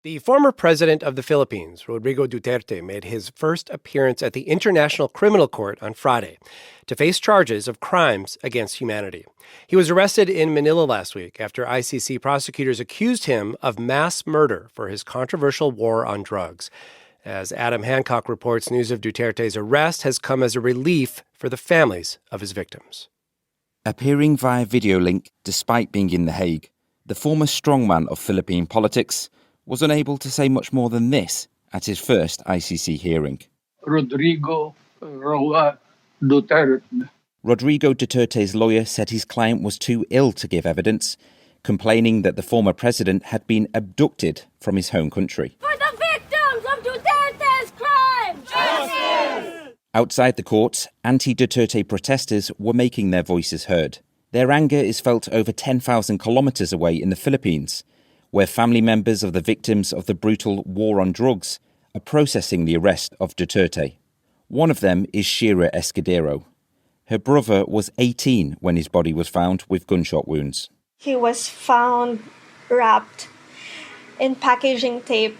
The former president of the Philippines, Rodrigo Duterte, made his first appearance at the International Criminal Court on Friday to face charges of crimes against humanity. He was arrested in Manila last week after ICC prosecutors accused him of mass murder for his controversial war on drugs. As Adam Hancock reports, news of Duterte's arrest has come as a relief for the families of his victims. Appearing via video link despite being in The Hague, the former strongman of Philippine politics was unable to say much more than this at his first ICC hearing. Rodrigo Duterte. Rodrigo Duterte's lawyer said his client was too ill to give evidence, complaining that the former president had been abducted from his home country. For the victims of Duterte's crime! Justice! Outside the court, anti-Duterte protesters were making their voices heard. Their anger is felt over 10,000 kilometers away in the Philippines, where family members of the victims of the brutal war on drugs are processing the arrest of Duterte. One of them is Shira Escudero. Her brother was 18 when his body was found with gunshot wounds. He was found wrapped in packaging tape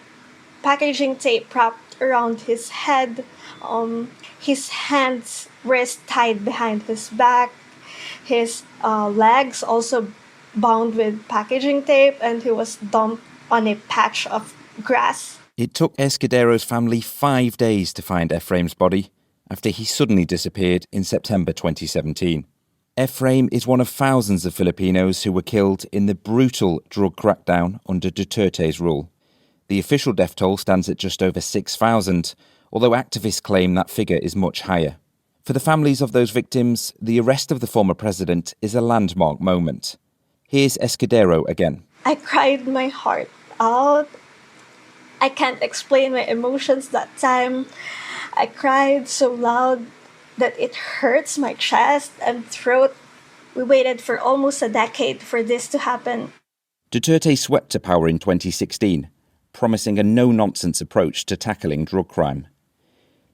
wrapped around his head, his hands, wrists tied behind his back, his legs also bound with packaging tape, and he was dumped on a patch of grass. It took Escudero's family 5 days to find Ephraim's body after he suddenly disappeared in September 2017. Ephraim is one of thousands of Filipinos who were killed in the brutal drug crackdown under Duterte's rule. The official death toll stands at just over 6,000, although activists claim that figure is much higher. For the families of those victims, the arrest of the former president is a landmark moment. Here's Escudero again. I cried my heart out. I can't explain my emotions that time. I cried so loud that it hurts my chest and throat. We waited for almost a decade for this to happen. Duterte swept to power in 2016, promising a no-nonsense approach to tackling drug crime.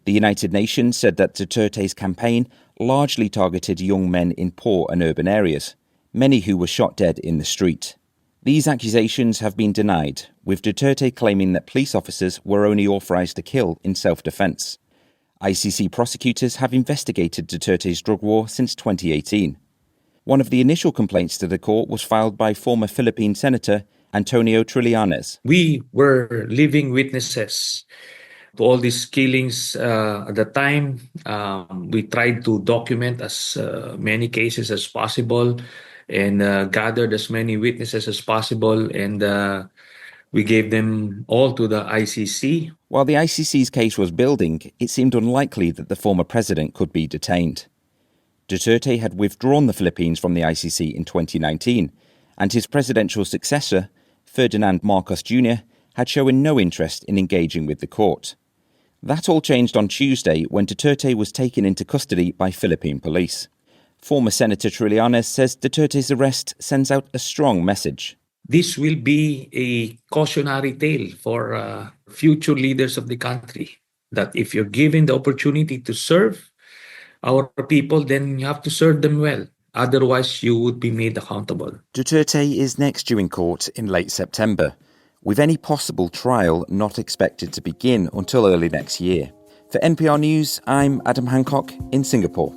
The United Nations said that Duterte's campaign largely targeted young men in poor and urban areas, many who were shot dead in the street. These accusations have been denied, with Duterte claiming that police officers were only authorized to kill in self-defense. ICC prosecutors have investigated Duterte's drug war since 2018. One of the initial complaints to the court was filed by former Philippine Senator Antonio Trillanes. We were living witnesses to all these killings at the time. We tried to document as many cases as possible and gathered as many witnesses as possible, and we gave them all to the ICC. While the ICC's case was building, it seemed unlikely that the former president could be detained. Duterte had withdrawn the Philippines from the ICC in 2019, and his presidential successor, Ferdinand Marcos Jr., had shown no interest in engaging with the court. That all changed on Tuesday when Duterte was taken into custody by Philippine police. Former Senator Trillanes says Duterte's arrest sends out a strong message. This will be a cautionary tale for future leaders of the country, that if you're given the opportunity to serve our people, then you have to serve them well. Otherwise, you would be made accountable. Duterte is next due in court in late September, with any possible trial not expected to begin until early next year. For NPR News, I'm Adam Hancock in Singapore.